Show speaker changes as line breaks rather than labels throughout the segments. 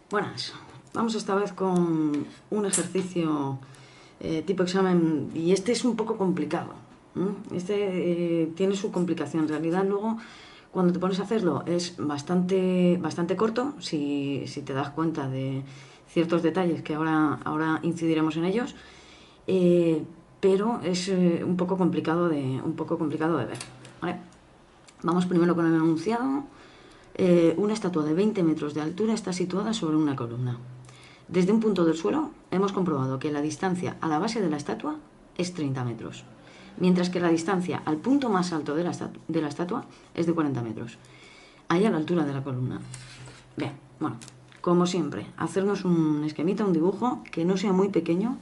Buenas, vamos esta vez con un ejercicio tipo examen y este es un poco complicado. Este tiene su complicación. En realidad luego cuando te pones a hacerlo es bastante corto si te das cuenta de ciertos detalles que ahora incidiremos en ellos, pero es un poco complicado de ver, ¿vale? Vamos primero con el enunciado. Una estatua de 20 metros de altura está situada sobre una columna. Desde un punto del suelo hemos comprobado que la distancia a la base de la estatua es 30 metros, mientras que la distancia al punto más alto de la estatua es de 40 metros, ahí a la altura de la columna. Bien, bueno, como siempre, hacernos un esquemita, un dibujo que no sea muy pequeño,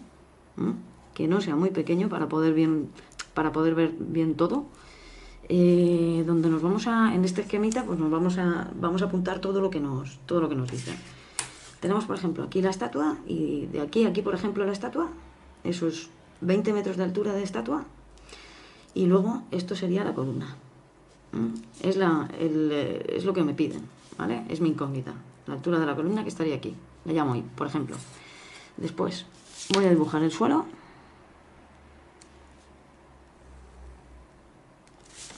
para poder ver bien todo. Donde nos vamos en este esquemita, pues vamos a apuntar todo lo que nos dice. Tenemos, por ejemplo, aquí la estatua y de aquí a aquí, por ejemplo, la estatua, esos 20 metros de altura de estatua, y luego esto sería la columna. Es lo que me piden, ¿vale? Es mi incógnita, la altura de la columna que estaría aquí. La llamo ahí, por ejemplo. Después voy a dibujar el suelo,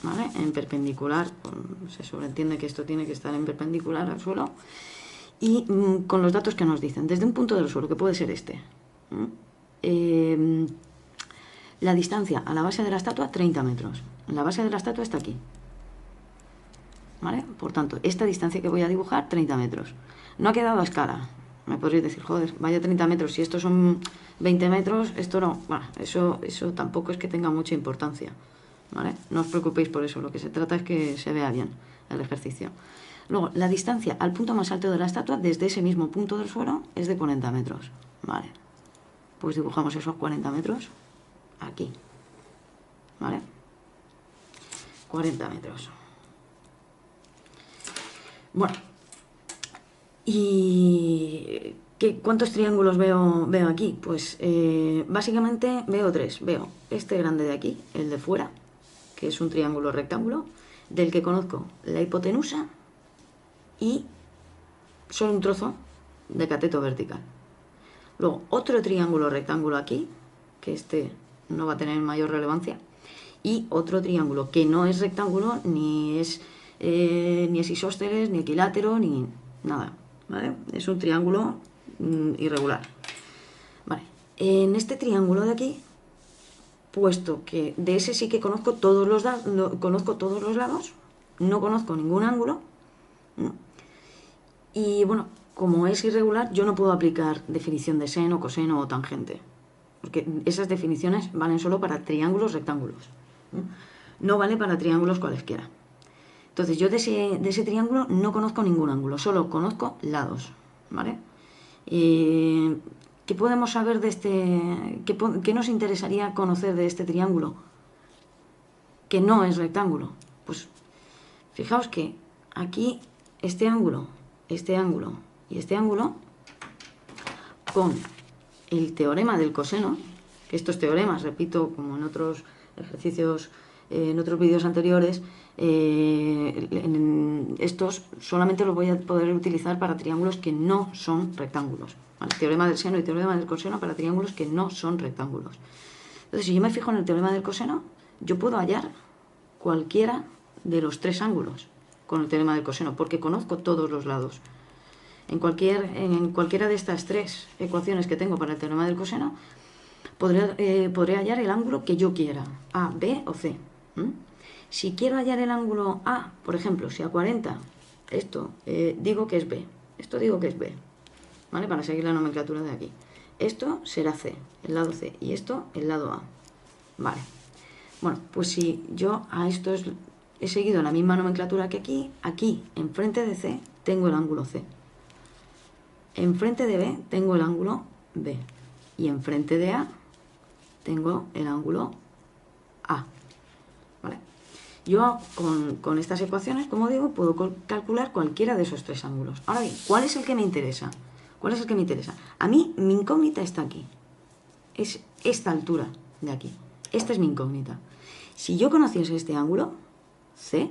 ¿vale? En perpendicular, se sobreentiende que esto tiene que estar en perpendicular al suelo. Y con los datos que nos dicen, desde un punto del suelo, que puede ser este, la distancia a la base de la estatua, 30 metros. La base de la estatua está aquí, ¿vale? Por tanto, esta distancia que voy a dibujar, 30 metros. No ha quedado a escala. Me podréis decir, joder, vaya 30 metros, si estos son 20 metros, esto no. Bueno, eso tampoco es que tenga mucha importancia, ¿vale? No os preocupéis por eso, lo que se trata es que se vea bien el ejercicio. Luego, la distancia al punto más alto de la estatua, desde ese mismo punto del suelo, es de 40 metros. Vale. Pues dibujamos esos 40 metros aquí. ¿Vale? 40 metros. Bueno. ¿Y cuántos triángulos veo aquí? Pues básicamente veo tres. Veo este grande de aquí, el de fuera, que es un triángulo rectángulo, del que conozco la hipotenusa y solo un trozo de cateto vertical. Luego otro triángulo rectángulo aquí, que este no va a tener mayor relevancia, y otro triángulo que no es rectángulo, ni es isósceles, ni equilátero, ni nada, ¿vale? Es un triángulo irregular. Vale. En este triángulo de aquí, puesto que de ese sí que conozco todos los lados, no conozco ningún ángulo. Y bueno, como es irregular, yo no puedo aplicar definición de seno, coseno o tangente, porque esas definiciones valen solo para triángulos rectángulos, no vale para triángulos cualesquiera. Entonces yo de ese triángulo no conozco ningún ángulo, solo conozco lados, ¿vale? ¿Qué podemos saber de este? ¿Qué nos interesaría conocer de este triángulo que no es rectángulo? Pues fijaos que aquí este ángulo y este ángulo, con el teorema del coseno, que estos teoremas, repito, como en otros ejercicios, en otros vídeos anteriores, estos solamente los voy a poder utilizar para triángulos que no son rectángulos, ¿vale? Teorema del seno y teorema del coseno para triángulos que no son rectángulos. Entonces, si yo me fijo en el teorema del coseno, yo puedo hallar cualquiera de los tres ángulos con el teorema del coseno, porque conozco todos los lados. En cualquiera de estas tres ecuaciones que tengo para el teorema del coseno, podré hallar el ángulo que yo quiera, A, B o C. Si quiero hallar el ángulo A, por ejemplo, si a 40, esto digo que es B, esto digo que es B, ¿vale? Para seguir la nomenclatura de aquí. Esto será C, el lado C, y esto el lado A. Vale. Bueno, pues si yo a estos he seguido la misma nomenclatura que aquí enfrente de C tengo el ángulo C. Enfrente de B tengo el ángulo B. Y enfrente de A tengo el ángulo A. ¿Vale? Yo con estas ecuaciones, como digo, puedo calcular cualquiera de esos tres ángulos. Ahora bien, ¿cuál es el que me interesa? ¿Cuál es el que me interesa? A mí mi incógnita está aquí. Es esta altura de aquí. Esta es mi incógnita. Si yo conociese este ángulo, C,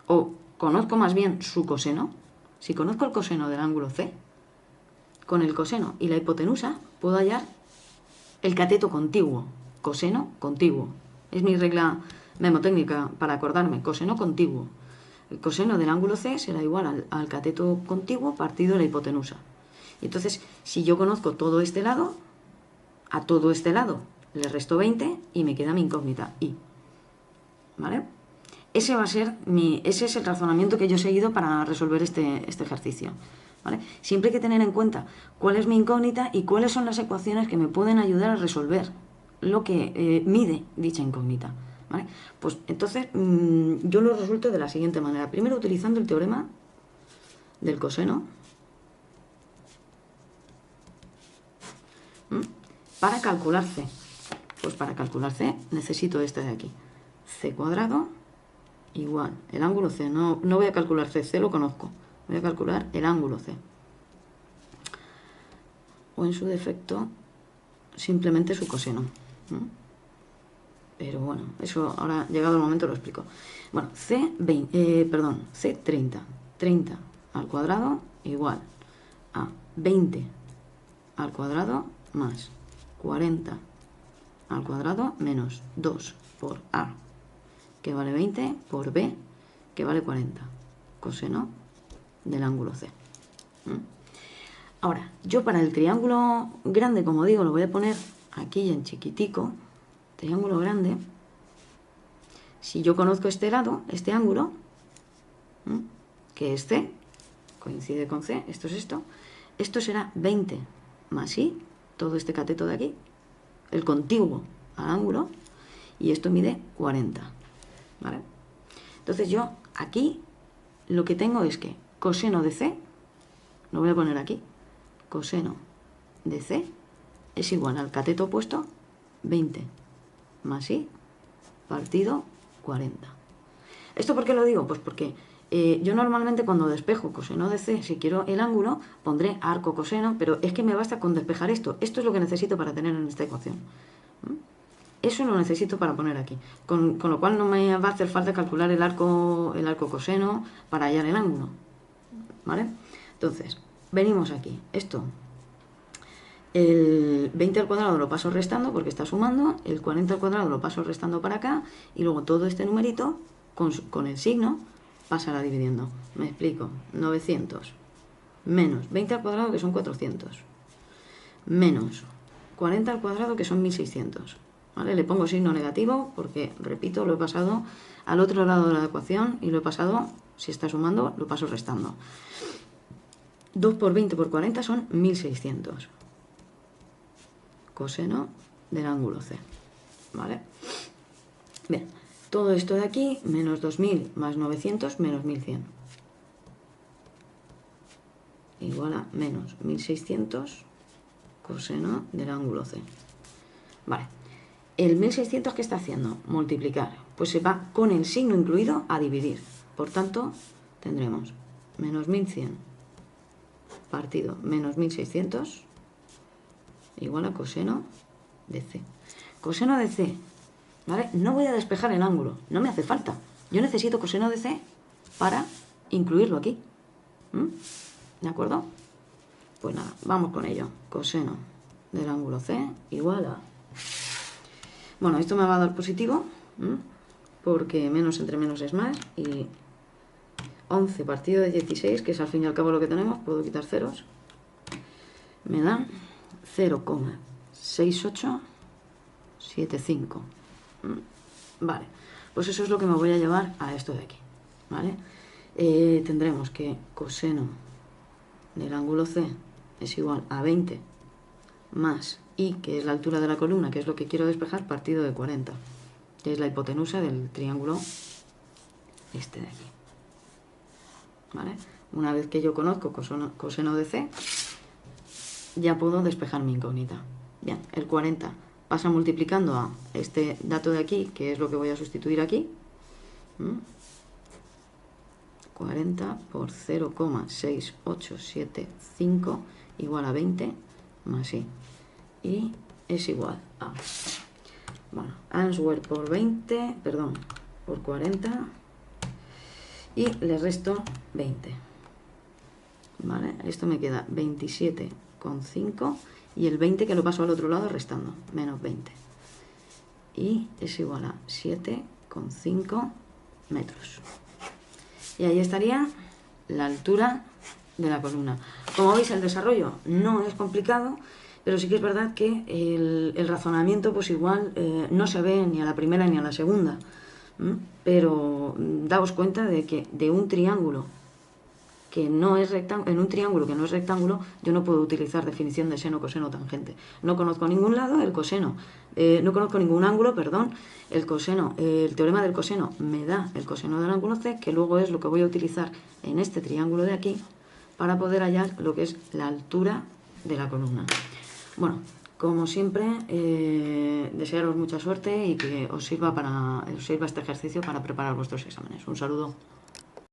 o conozco más bien su coseno, Si conozco el coseno del ángulo C, con el coseno y la hipotenusa puedo hallar el cateto contiguo. Coseno contiguo. Es mi regla memotécnica para acordarme. Coseno contiguo. El coseno del ángulo C será igual al cateto contiguo partido de la hipotenusa. Y entonces, si yo conozco todo este lado, a todo este lado le resto 20 y me queda mi incógnita I. ¿Vale? Ese es el razonamiento que yo he seguido para resolver este ejercicio. ¿Vale? Siempre hay que tener en cuenta cuál es mi incógnita y cuáles son las ecuaciones que me pueden ayudar a resolver lo que mide dicha incógnita. ¿Vale? Pues entonces yo lo resuelto de la siguiente manera. Primero utilizando el teorema del coseno para calcular C. Pues para calcular C necesito este de aquí. C cuadrado igual, el ángulo C, no voy a calcular C lo conozco, voy a calcular el ángulo C. O en su defecto, simplemente su coseno. Pero bueno, eso ahora llegado el momento lo explico. Bueno, C 30. 30 al cuadrado igual a 20 al cuadrado más 40 al cuadrado menos 2 por A, que vale 20, por B, que vale 40. Coseno del ángulo C. Ahora, yo para el triángulo grande, como digo, lo voy a poner aquí en chiquitico. Triángulo grande. Si yo conozco este lado, este ángulo, que es C, coincide con C, esto es esto será 20 más I, todo este cateto de aquí, el contiguo al ángulo, y esto mide 40. ¿Vale? Entonces yo aquí lo que tengo es que coseno de C, lo voy a poner aquí, coseno de C es igual al cateto opuesto 20 más I partido 40. ¿Esto por qué lo digo? Pues porque yo normalmente cuando despejo coseno de C, si quiero el ángulo, pondré arco coseno, pero es que me basta con despejar esto. Esto es lo que necesito para tener en esta ecuación. Eso lo necesito para poner aquí. Con lo cual no me va a hacer falta calcular el arco coseno para hallar el ángulo. ¿Vale? Entonces, venimos aquí. Esto, el 20 al cuadrado lo paso restando porque está sumando, el 40 al cuadrado lo paso restando para acá, y luego todo este numerito, con el signo, pasará dividiendo. Me explico. 900 menos 20 al cuadrado, que son 400, menos 40 al cuadrado, que son 1600. ¿Vale? Le pongo signo negativo porque, repito, lo he pasado al otro lado de la ecuación y lo he pasado, si está sumando, lo paso restando. 2 por 20 por 40 son 1600. Coseno del ángulo C. ¿Vale? Bien, todo esto de aquí, menos 2000 más 900 menos 1100. Igual a menos 1600 coseno del ángulo C. Vale. El 1600, ¿qué está haciendo? Multiplicar. Pues se va con el signo incluido a dividir. Por tanto, tendremos menos 1100 partido menos 1600 igual a coseno de C. Coseno de C, ¿vale? No voy a despejar el ángulo, no me hace falta. Yo necesito coseno de C para incluirlo aquí. ¿De acuerdo? Pues nada, vamos con ello. Coseno del ángulo C igual a... Bueno, esto me va a dar positivo, porque menos entre menos es más, y 11 partido de 16, que es al fin y al cabo lo que tenemos, puedo quitar ceros, me dan 0,6875. Vale, pues eso es lo que me voy a llevar a esto de aquí, ¿vale? Tendremos que coseno del ángulo C es igual a 20 más I, que es la altura de la columna, que es lo que quiero despejar, partido de 40, que es la hipotenusa del triángulo este de aquí. ¿Vale? Una vez que yo conozco coseno de C, ya puedo despejar mi incógnita. Bien, el 40 pasa multiplicando a este dato de aquí, que es lo que voy a sustituir aquí. 40 por 0,6875 igual a 20 más I. Y es igual a... Bueno, answer por 20, perdón, por 40, y le resto 20. ¿vale? Esto me queda 27,5 y el 20 que lo paso al otro lado restando, menos 20. Y es igual a 7,5 metros. Y ahí estaría la altura de la columna. Como veis, el desarrollo no es complicado, pero sí que es verdad que el razonamiento pues igual no se ve ni a la primera ni a la segunda. Pero daos cuenta de que de un triángulo que no es rectángulo, en un triángulo que no es rectángulo, yo no puedo utilizar definición de seno, coseno, tangente. No conozco ningún lado, el coseno, no conozco ningún ángulo, perdón, el coseno, el teorema del coseno me da el coseno del ángulo C, que luego es lo que voy a utilizar en este triángulo de aquí para poder hallar lo que es la altura de la columna. Bueno, como siempre, desearos mucha suerte y que os sirva este ejercicio para preparar vuestros exámenes. Un saludo.